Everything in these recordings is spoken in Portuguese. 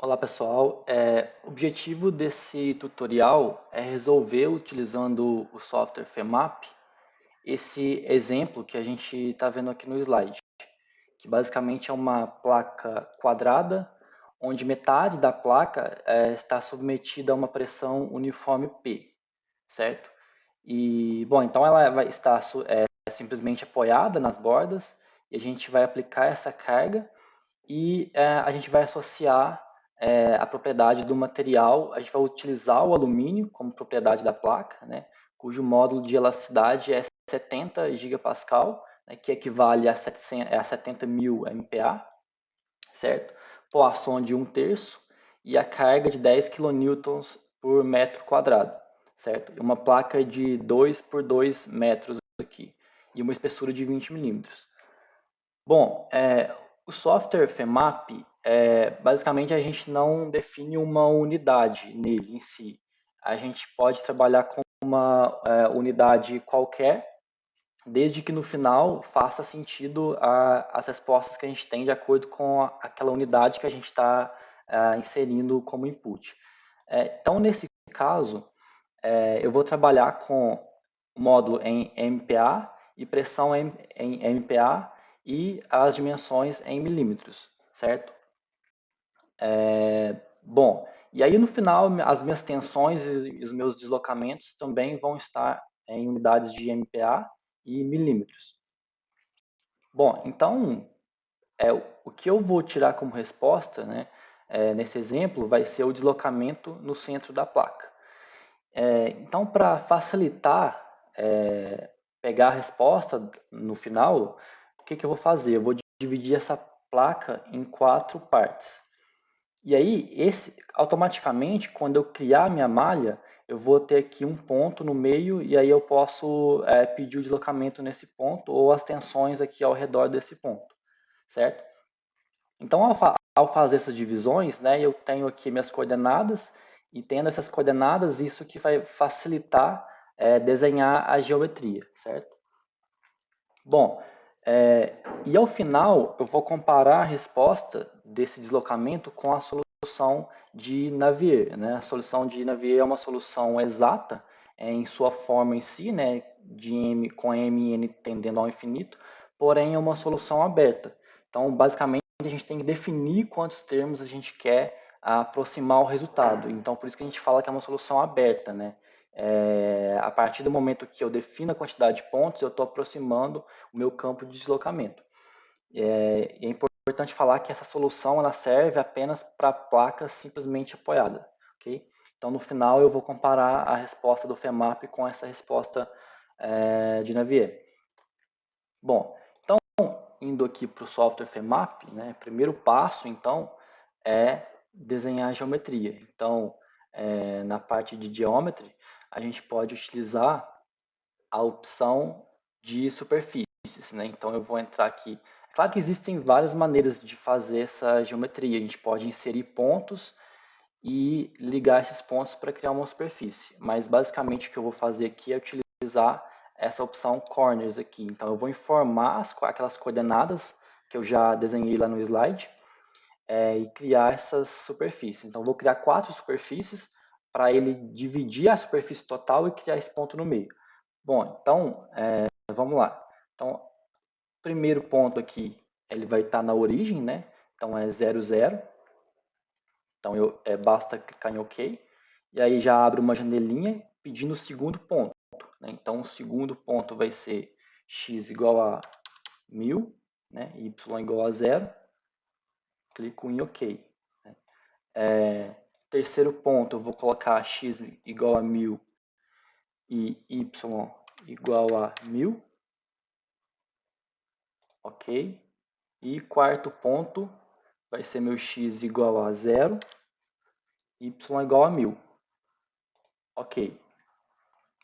Olá pessoal, o objetivo desse tutorial é resolver utilizando o software FEMAP esse exemplo que a gente está vendo aqui no slide, que basicamente é uma placa quadrada onde metade da placa está submetida a uma pressão uniforme P, certo? E, bom, então ela vai estar simplesmente apoiada nas bordas e a gente vai aplicar essa carga e a gente vai associar a propriedade do material, a gente vai utilizar o alumínio como propriedade da placa, né, cujo módulo de elasticidade é 70 gigapascal, né, que equivale a 70.000 MPa, certo? Poisson de 1/3 e a carga de 10 kN por metro quadrado, certo? Uma placa de 2 por 2 metros aqui e uma espessura de 20 milímetros. Bom, o software FEMAP, basicamente a gente não define uma unidade nele em si. A gente pode trabalhar com uma unidade qualquer, desde que no final faça sentido as respostas que a gente tem de acordo com aquela unidade que a gente está inserindo como input. Então, nesse caso, eu vou trabalhar com o módulo em MPa e pressão em MPa e as dimensões em milímetros, certo? Bom, e aí no final as minhas tensões e os meus deslocamentos também vão estar em unidades de MPa e milímetros. Bom, então o que eu vou tirar como resposta, né, nesse exemplo, vai ser o deslocamento no centro da placa. Então, para facilitar pegar a resposta no final, o que eu vou fazer? Eu vou dividir essa placa em 4 partes. E aí, automaticamente, quando eu criar minha malha, eu vou ter aqui um ponto no meio e aí eu posso pedir o deslocamento nesse ponto ou as tensões aqui ao redor desse ponto, certo? Então, ao fazer essas divisões, né, eu tenho aqui minhas coordenadas e tendo essas coordenadas, isso que vai facilitar desenhar a geometria, certo? Bom, e ao final eu vou comparar a resposta desse deslocamento com a solução de Navier, né? A solução de Navier é uma solução exata em sua forma em si, né, de m com m e n tendendo ao infinito, porém é uma solução aberta. Então, basicamente, a gente tem que definir quantos termos a gente quer aproximar o resultado. Então, por isso que a gente fala que é uma solução aberta, né? A partir do momento que eu defino a quantidade de pontos, eu estou aproximando o meu campo de deslocamento. É importante falar que essa solução ela serve apenas para placas simplesmente apoiada, ok? Então, no final, eu vou comparar a resposta do FEMAP com essa resposta de Navier. Bom, então, indo aqui para o software FEMAP, né, primeiro passo, então, é desenhar a geometria. Então, na parte de Geometry, a gente pode utilizar a opção de superfícies, né? Então, eu vou entrar aqui. Claro que existem várias maneiras de fazer essa geometria. A gente pode inserir pontos e ligar esses pontos para criar uma superfície. Mas, basicamente, o que eu vou fazer aqui é utilizar essa opção Corners aqui. Então, eu vou informar aquelas coordenadas que eu já desenhei lá no slide e criar essas superfícies. Então, eu vou criar 4 superfícies para ele dividir a superfície total e criar esse ponto no meio. Bom, então, vamos lá. Então, o primeiro ponto aqui, ele vai estar na origem, né? Então, é 0, 0. Então, basta clicar em OK. E aí já abre uma janelinha pedindo o segundo ponto, né? Então, o segundo ponto vai ser x igual a 1000, né? Y igual a 0. Clico em OK. Terceiro ponto, eu vou colocar x igual a 1000 e y igual a 1000. Ok. E quarto ponto vai ser meu x igual a 0, y igual a 1000. Ok.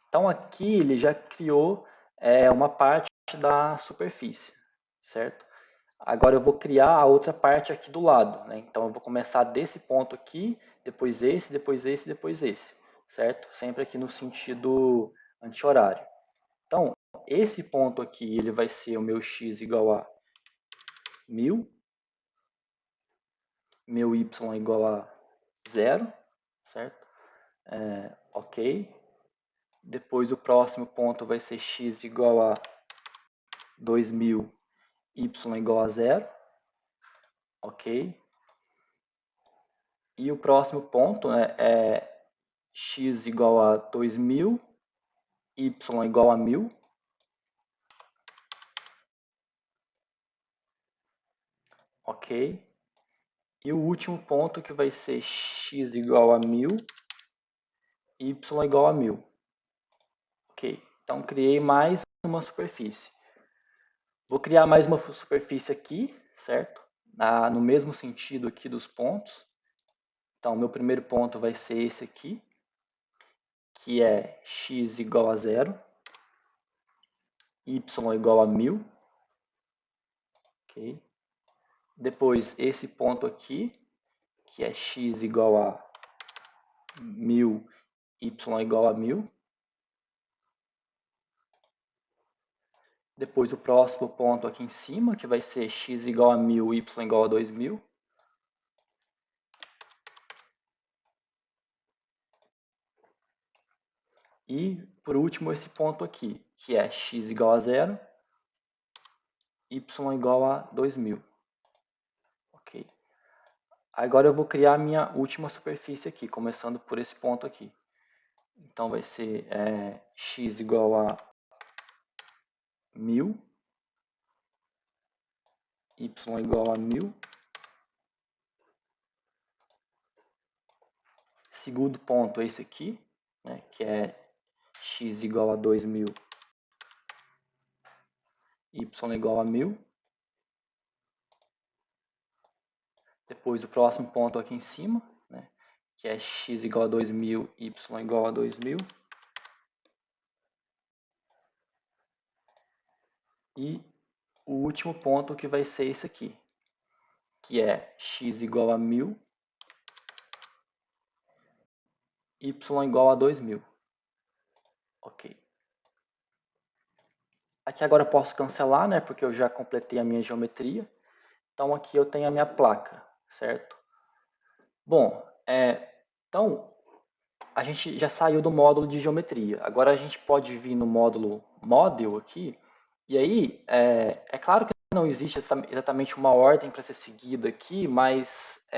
Então aqui ele já criou uma parte da superfície, certo? Agora eu vou criar a outra parte aqui do lado, né? Então eu vou começar desse ponto aqui, depois esse, depois esse, depois esse, certo? Sempre aqui no sentido anti-horário. Então, esse ponto aqui, ele vai ser o meu x igual a 1000. meu y é igual a 0, certo? Ok. Depois o próximo ponto vai ser x igual a 2000, y igual a 0, ok. E o próximo ponto, né, é x igual a 2000, y igual a 1000, ok. E o último ponto que vai ser x igual a 1000, y igual a 1000. Ok, então criei mais uma superfície. Vou criar mais uma superfície aqui, certo? No mesmo sentido aqui dos pontos. Então, meu primeiro ponto vai ser esse aqui, que é x igual a 0, y igual a 1000. Ok. Depois, esse ponto aqui, que é x igual a 1000, y igual a 1000. Depois o próximo ponto aqui em cima, que vai ser x igual a 1000, y igual a 2000. E, por último, esse ponto aqui, que é x igual a 0, y igual a 2000. Ok. Agora eu vou criar a minha última superfície aqui, começando por esse ponto aqui. Então vai ser x igual a 1000, y igual a 1000. Segundo ponto é esse aqui, né, que é x igual a 2000, y igual a 1000. Depois o próximo ponto aqui em cima, né, que é x igual a 2000, y igual a 2000. E o último ponto que vai ser esse aqui, que é x igual a 1000, y igual a 2000. Ok. Aqui agora eu posso cancelar, né, porque eu já completei a minha geometria. Então aqui eu tenho a minha placa, certo? Bom, então a gente já saiu do módulo de geometria. Agora a gente pode vir no módulo Model aqui. E aí, é claro que não existe exatamente uma ordem para ser seguida aqui, mas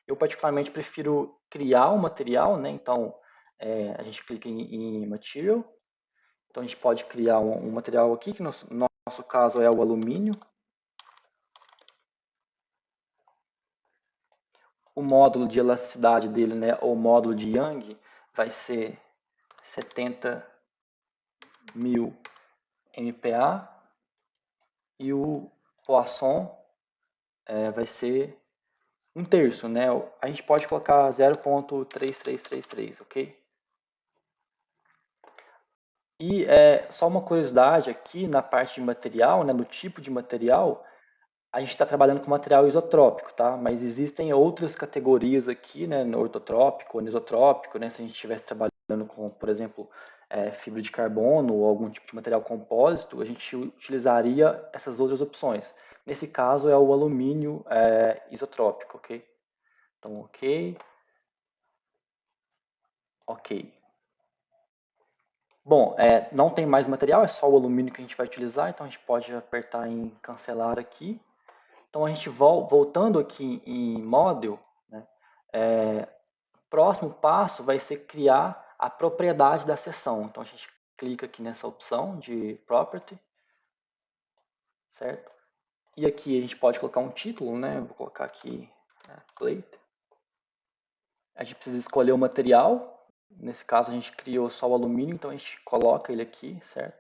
eu particularmente prefiro criar um material, né? Então a gente clica em Material. Então a gente pode criar um material aqui, que no nosso caso é o alumínio. O módulo de elasticidade dele, né, ou módulo de Young, vai ser 70.000 MPa. E o Poisson vai ser 1/3, né? A gente pode colocar 0.3333, ok? E só uma curiosidade aqui na parte de material, né, no tipo de material, a gente está trabalhando com material isotrópico, tá? Mas existem outras categorias aqui, né, no ortotrópico, anisotrópico, né? Se a gente estivesse trabalhando com, por exemplo, fibra de carbono ou algum tipo de material compósito, a gente utilizaria essas outras opções. Nesse caso é o alumínio isotrópico, ok? Então, ok. Ok. Bom, não tem mais material, é só o alumínio que a gente vai utilizar, então a gente pode apertar em cancelar aqui. Então a gente voltando aqui em Model, né, próximo passo vai ser criar a propriedade da seção. Então a gente clica aqui nessa opção de Property, certo? E aqui a gente pode colocar um título, né? Vou colocar aqui Plate. A gente precisa escolher o material. Nesse caso a gente criou só o alumínio, então a gente coloca ele aqui, certo?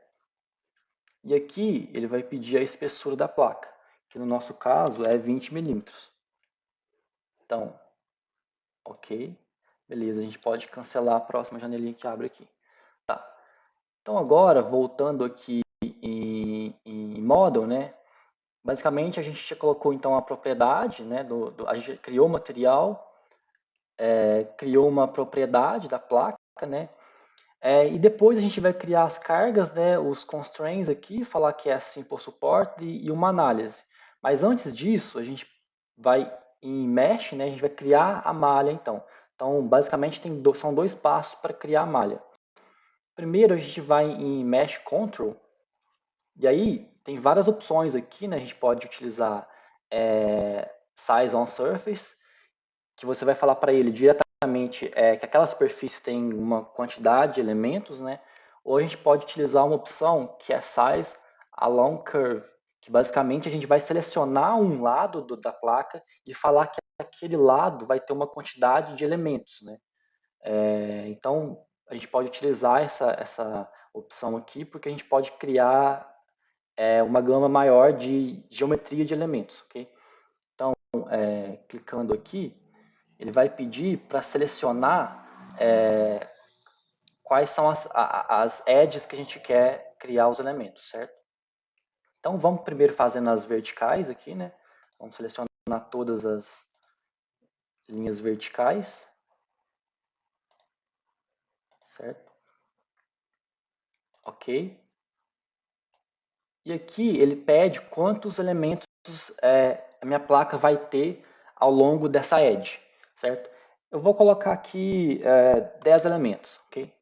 E aqui ele vai pedir a espessura da placa, que no nosso caso é 20 milímetros. Então, ok. Beleza, a gente pode cancelar a próxima janelinha que abre aqui. Tá. Então agora, voltando aqui em Model, né? Basicamente a gente já colocou então a propriedade, né? A gente criou o material, criou uma propriedade da placa, né? E depois a gente vai criar as cargas, né? Os constraints aqui, falar que é simple support e uma análise. Mas antes disso, a gente vai em Mesh, né, a gente vai criar a malha, então. Então, basicamente, são dois passos para criar a malha. Primeiro, a gente vai em Mesh Control, e aí tem várias opções aqui, né? A gente pode utilizar Size on Surface, que você vai falar para ele diretamente que aquela superfície tem uma quantidade de elementos, né? Ou a gente pode utilizar uma opção que é Size Along Curve, que basicamente a gente vai selecionar um lado da placa e falar que aquele lado vai ter uma quantidade de elementos, né? Então, a gente pode utilizar essa opção aqui, porque a gente pode criar uma gama maior de geometria de elementos, ok? Então, clicando aqui, ele vai pedir para selecionar quais são as edges que a gente quer criar os elementos, certo? Então, vamos primeiro fazendo as verticais aqui, né? Vamos selecionar todas as linhas verticais, certo? Ok. E aqui ele pede quantos elementos a minha placa vai ter ao longo dessa edge, certo? Eu vou colocar aqui 10 elementos, ok?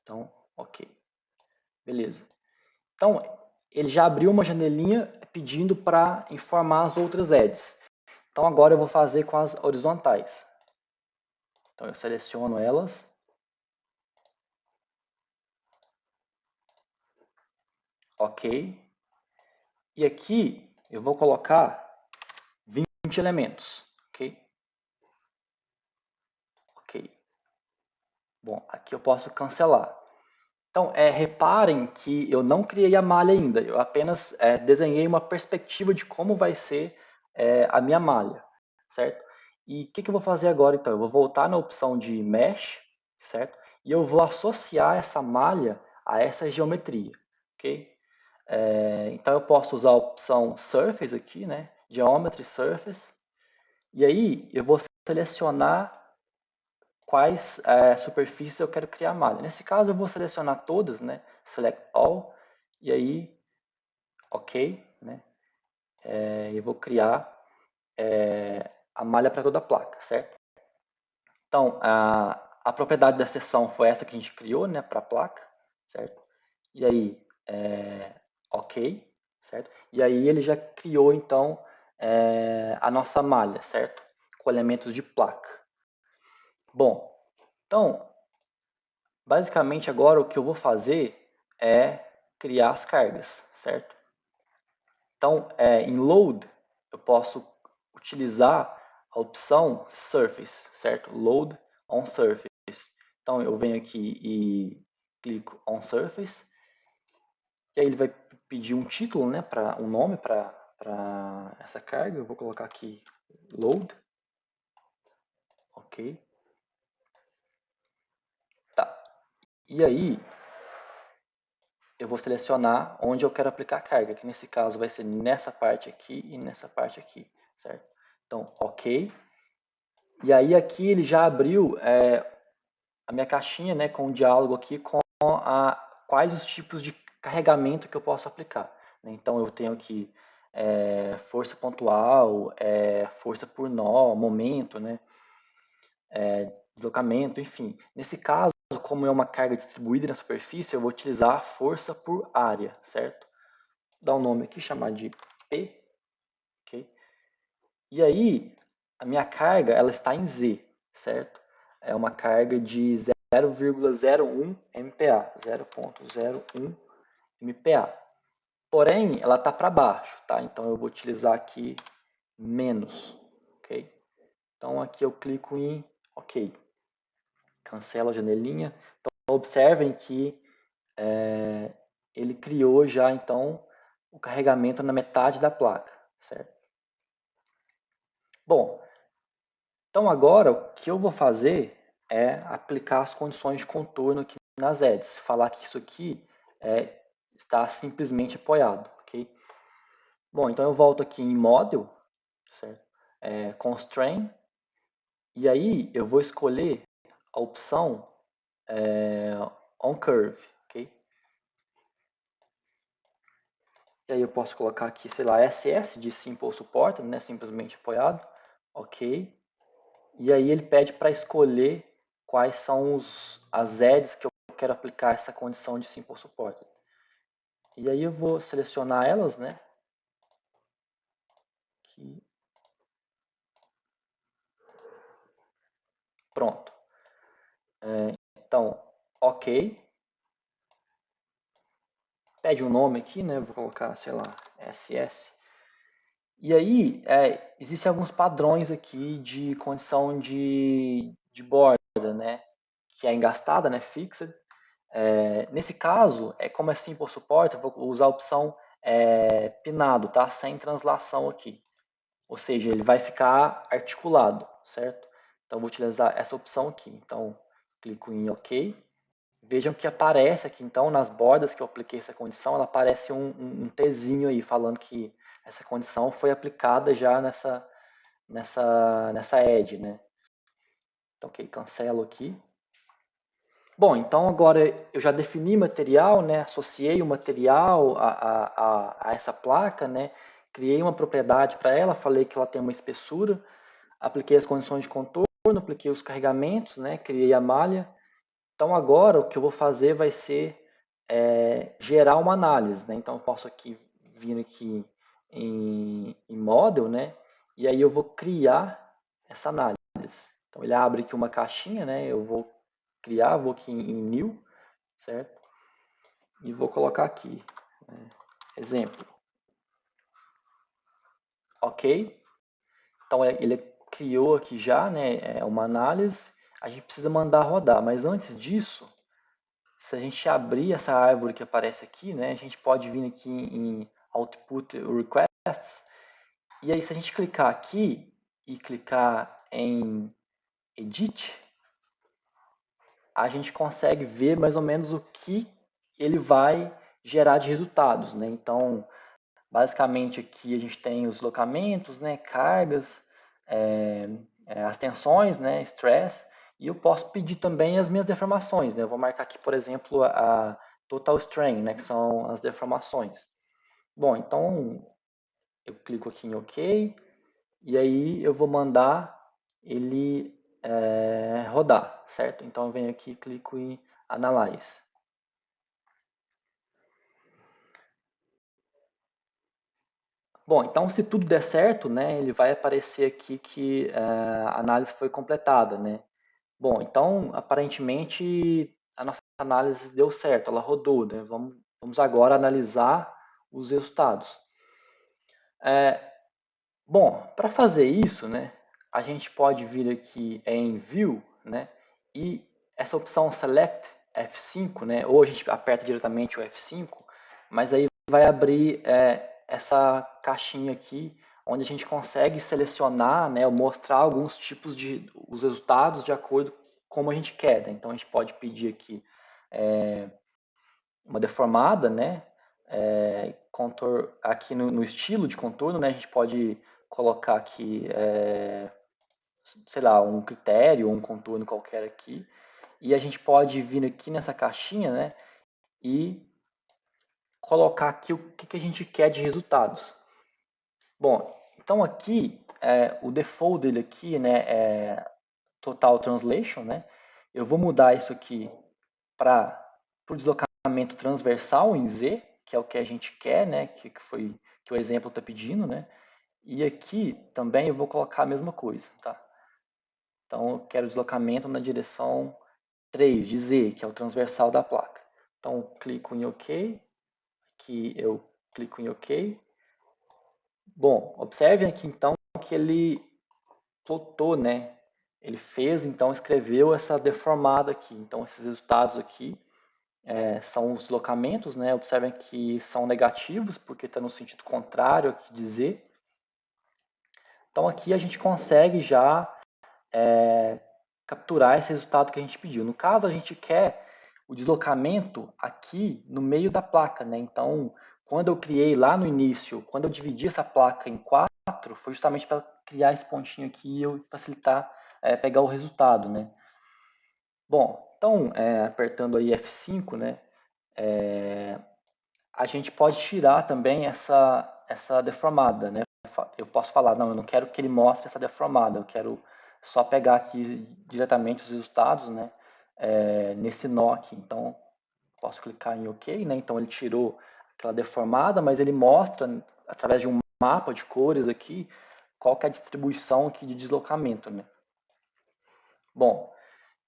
Então, ok. Beleza. Então, ele já abriu uma janelinha pedindo para informar as outras edges. Então, agora eu vou fazer com as horizontais. Então, eu seleciono elas. Ok. E aqui eu vou colocar 20 elementos, ok? Ok. Bom, aqui eu posso cancelar. Então, reparem que eu não criei a malha ainda, eu apenas desenhei uma perspectiva de como vai ser a minha malha, certo? E o que eu vou fazer agora, então? Eu vou voltar na opção de Mesh, certo? E eu vou associar essa malha a essa geometria, ok? Então, eu posso usar a opção Surface aqui, né? Geometry Surface. E aí, eu vou selecionar quais superfícies eu quero criar malha. Nesse caso, eu vou selecionar todas, né? Select All, e aí, OK, né? Eu vou criar a malha para toda a placa, certo? Então, a propriedade da seção foi essa que a gente criou, né, para a placa, certo? E aí, OK, certo? E aí ele já criou, então, a nossa malha, certo? Com elementos de placa. Bom, então, basicamente agora o que eu vou fazer é criar as cargas, certo? Então, em Load, eu posso utilizar a opção Surface, certo? Load on Surface. Então, eu venho aqui e clico on Surface, e aí ele vai pedir um título, né, um nome para essa carga. Eu vou colocar aqui Load. Ok. Tá. E aí, eu vou selecionar onde eu quero aplicar a carga, que nesse caso vai ser nessa parte aqui e nessa parte aqui, certo? Então, OK. E aí aqui ele já abriu a minha caixinha, né, com um diálogo aqui com quais os tipos de carregamento que eu posso aplicar. Então eu tenho aqui força pontual, força por nó, momento, né, deslocamento, enfim. Nesse caso, como é uma carga distribuída na superfície, eu vou utilizar a força por área, certo? Vou dar um nome aqui, chamar de P, ok? E aí, a minha carga, ela está em Z, certo? É uma carga de 0,01 MPa, 0,01 MPa. Porém, ela está para baixo, tá? Então eu vou utilizar aqui menos, ok? Então aqui eu clico em OK. Cancelo a janelinha. Então observem que ele criou já então o carregamento na metade da placa, certo? Bom, então agora o que eu vou fazer é aplicar as condições de contorno aqui nas edges, falar que isso aqui está simplesmente apoiado, ok? Bom, então eu volto aqui em Model, certo? Constraint, e aí eu vou escolher a opção On Curve, ok? E aí eu posso colocar aqui, sei lá, SS de Simple Supported, né? Simplesmente apoiado. Ok. E aí ele pede para escolher quais são as edges que eu quero aplicar essa condição de Simple Supported. E aí eu vou selecionar elas, né? Aqui. Pronto. Então, ok. Pede um nome aqui, né? Vou colocar, sei lá, SS. E aí, existem alguns padrões aqui de condição de borda, né? Que é engastada, né? Fixed. Nesse caso, como é Simple Support, eu vou usar a opção pinado, tá? Sem translação aqui. Ou seja, ele vai ficar articulado, certo? Então, eu vou utilizar essa opção aqui. Então, clico em OK. Vejam que aparece aqui, então, nas bordas que eu apliquei essa condição, ela aparece um Tzinho aí, falando que essa condição foi aplicada já nessa edge, né? Então, ok, cancelo aqui. Bom, então agora eu já defini material, né? Associei o material a essa placa, né? Criei uma propriedade para ela, falei que ela tem uma espessura, apliquei as condições de contorno, apliquei os carregamentos, né? Criei a malha. Então agora o que eu vou fazer vai ser gerar uma análise, né? Então eu posso aqui vir aqui em Model, né? E aí eu vou criar essa análise. Então ele abre aqui uma caixinha, né? Eu vou criar, vou aqui em New, certo? E vou colocar aqui, né? Exemplo. Ok? Então ele criou aqui já, né? Uma análise. A gente precisa mandar rodar, mas antes disso, se a gente abrir essa árvore que aparece aqui, né, a gente pode vir aqui em Output Requests, e aí se a gente clicar aqui e clicar em Edit, a gente consegue ver mais ou menos o que ele vai gerar de resultados, né? Então, basicamente aqui a gente tem os deslocamentos, né, cargas, as tensões, né, stress, e eu posso pedir também as minhas deformações, né? Eu vou marcar aqui, por exemplo, a total strain, né, que são as deformações. Bom, então eu clico aqui em OK, e aí eu vou mandar ele rodar, certo? Então eu venho aqui e clico em Analyze. Bom, então se tudo der certo, né, ele vai aparecer aqui que a análise foi completada, né? Bom, então aparentemente a nossa análise deu certo, ela rodou, né? Vamos agora analisar os resultados. Bom, para fazer isso, né, a gente pode vir aqui em View, né, e essa opção Select F5, né, ou a gente aperta diretamente o F5, mas aí vai abrir essa caixinha aqui, onde a gente consegue selecionar, né, ou mostrar alguns tipos de os resultados de acordo com como a gente quer. Né? Então a gente pode pedir aqui uma deformada, né, contour, aqui no estilo de contorno, né, a gente pode colocar aqui, sei lá, um critério ou um contorno qualquer aqui, e a gente pode vir aqui nessa caixinha, né, e colocar aqui o que a gente quer de resultados. Bom, então aqui, o default dele aqui, né, é Total Translation, né, eu vou mudar isso aqui para o deslocamento transversal em Z, que é o que a gente quer, né, que o exemplo está pedindo, né, e aqui também eu vou colocar a mesma coisa, tá? Então eu quero deslocamento na direção 3 de Z, que é o transversal da placa. Então clico em OK, aqui eu clico em OK. Bom, observem aqui então que ele plotou, né? Ele fez, então escreveu essa deformada aqui. Então esses resultados aqui são os deslocamentos, né? Observem que são negativos, porque está no sentido contrário aqui de Z. Então aqui a gente consegue já capturar esse resultado que a gente pediu. No caso, a gente quer o deslocamento aqui no meio da placa, né? Então, quando eu criei lá no início, quando eu dividi essa placa em 4, foi justamente para criar esse pontinho aqui e eu facilitar pegar o resultado, né? Bom, então, apertando aí F5, né? a gente pode tirar também essa deformada, né? Eu posso falar, não, eu não quero que ele mostre essa deformada, eu quero só pegar aqui diretamente os resultados, né? Nesse nó aqui. Então, posso clicar em OK, né? Então ele tirou aquela deformada, mas ele mostra, através de um mapa de cores aqui, qual que é a distribuição aqui de deslocamento, né? Bom,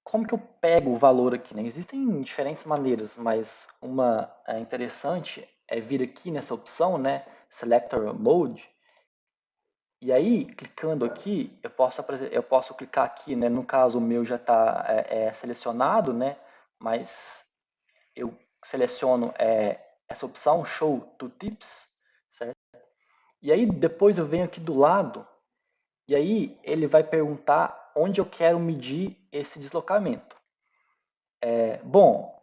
como que eu pego o valor aqui, né? Existem diferentes maneiras, mas uma interessante é vir aqui nessa opção, né? Selector Mode. E aí, clicando aqui, eu posso clicar aqui, né? No caso, o meu já está selecionado, né? Mas eu seleciono essa opção, Show Tooltips, certo? E aí, depois eu venho aqui do lado, e aí ele vai perguntar onde eu quero medir esse deslocamento. Bom,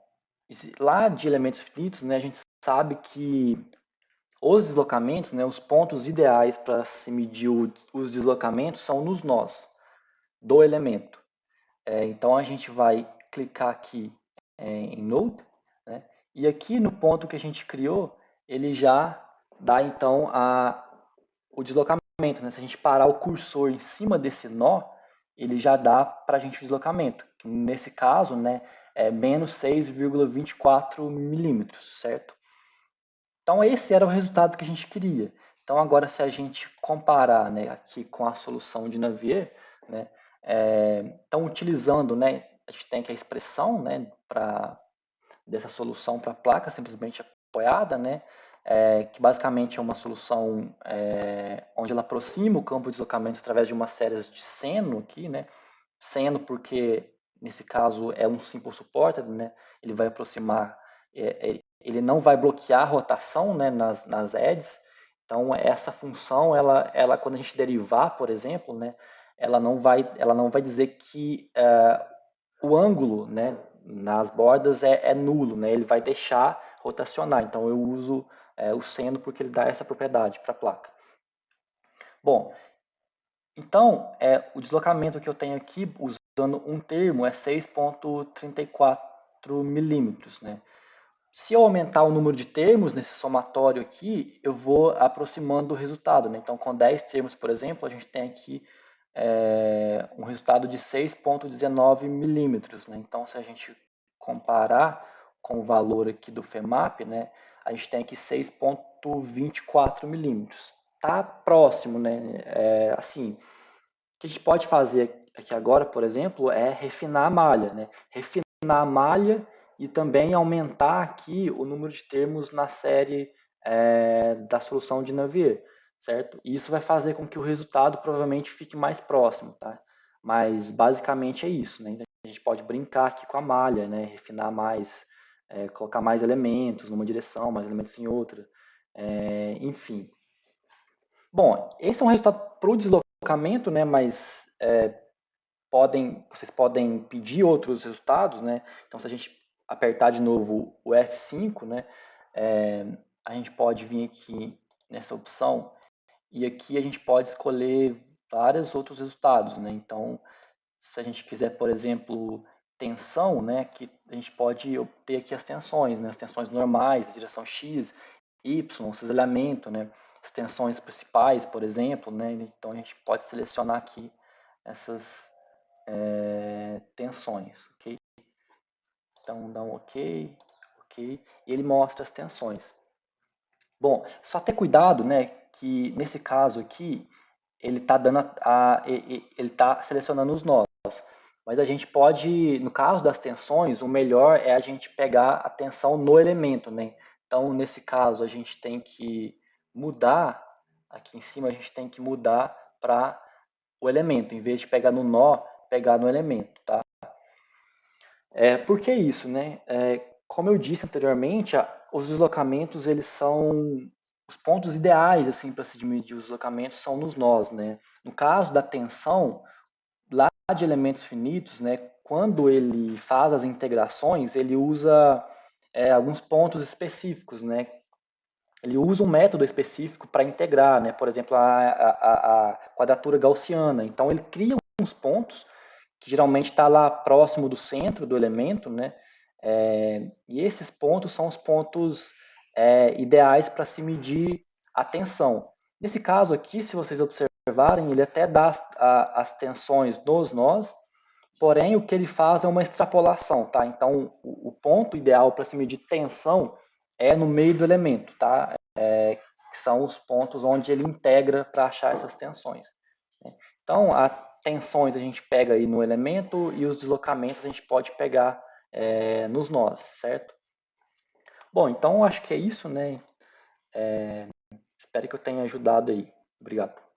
lá de elementos finitos, né, a gente sabe que os deslocamentos, né, os pontos ideais para se medir os deslocamentos são nos nós do elemento. Então a gente vai clicar aqui em Node, né, e aqui no ponto que a gente criou, ele já dá então o deslocamento. Né? Se a gente parar o cursor em cima desse nó, ele já dá para a gente o deslocamento. Que nesse caso, né, é menos 6,24 milímetros, certo? Então esse era o resultado que a gente queria. Então agora se a gente comparar, né, aqui com a solução de Navier, né, então utilizando, né, a gente tem aqui a expressão, né, dessa solução para a placa simplesmente apoiada, né, que basicamente é uma solução onde ela aproxima o campo de deslocamento através de uma série de seno aqui, né, seno porque nesse caso é um simple supported, né, ele vai aproximar, ele não vai bloquear a rotação, né, nas edges. Então essa função, ela quando a gente derivar, por exemplo, né, ela não vai dizer que o ângulo, né, nas bordas é nulo, né, ele vai deixar rotacionar. Então eu uso o seno porque ele dá essa propriedade para a placa. Bom, então o deslocamento que eu tenho aqui usando um termo é 6,34 milímetros, né? Se eu aumentar o número de termos nesse somatório aqui, eu vou aproximando o resultado, né? Então com 10 termos, por exemplo, a gente tem aqui um resultado de 6,19 milímetros, né? Então se a gente comparar com o valor aqui do FEMAP, né, a gente tem aqui 6,24 milímetros. Tá próximo, né? Assim, o que a gente pode fazer aqui agora, por exemplo, é refinar a malha, né? Refinar a malha e também aumentar aqui o número de termos na série da solução de Navier, certo? E isso vai fazer com que o resultado provavelmente fique mais próximo, tá? Mas basicamente é isso, né? A gente pode brincar aqui com a malha, né? Refinar mais, colocar mais elementos numa direção, mais elementos em outra, enfim. Bom, esse é um resultado para o deslocamento, né? Mas vocês podem pedir outros resultados, né? Então, se a gente apertar de novo o F5, né? A gente pode vir aqui nessa opção e aqui a gente pode escolher vários outros resultados, né? Então, se a gente quiser, por exemplo, tensão, né? Que a gente pode obter aqui as tensões, né? As tensões normais, da direção X, Y, cisalhamento, né? As tensões principais, por exemplo, né? Então a gente pode selecionar aqui essas tensões, ok? Então dá um OK, OK, e ele mostra as tensões. Bom, só ter cuidado, né, que nesse caso aqui ele está dando ele tá selecionando os nós, mas a gente pode, no caso das tensões, o melhor é a gente pegar a tensão no elemento, né? Então nesse caso a gente tem que mudar aqui em cima, a gente tem que mudar para o elemento, em vez de pegar no nó, pegar no elemento, tá? Por que isso, né? Como eu disse anteriormente, os deslocamentos eles são os pontos ideais assim para se medir os deslocamentos são nos nós, né? No caso da tensão, lá de elementos finitos, né? Quando ele faz as integrações, ele usa alguns pontos específicos, né? Ele usa um método específico para integrar, né? Por exemplo, a quadratura gaussiana. Então ele cria uns pontos que geralmente está lá próximo do centro do elemento, né? E esses pontos são os pontos ideais para se medir a tensão. Nesse caso aqui, se vocês observarem, ele até dá as tensões dos nós, porém o que ele faz é uma extrapolação, tá? Então o ponto ideal para se medir tensão é no meio do elemento, tá? Que são os pontos onde ele integra para achar essas tensões. Então, as tensões a gente pega aí no elemento e os deslocamentos a gente pode pegar nos nós, certo? Bom, então acho que é isso, né? Espero que eu tenha ajudado aí. Obrigado.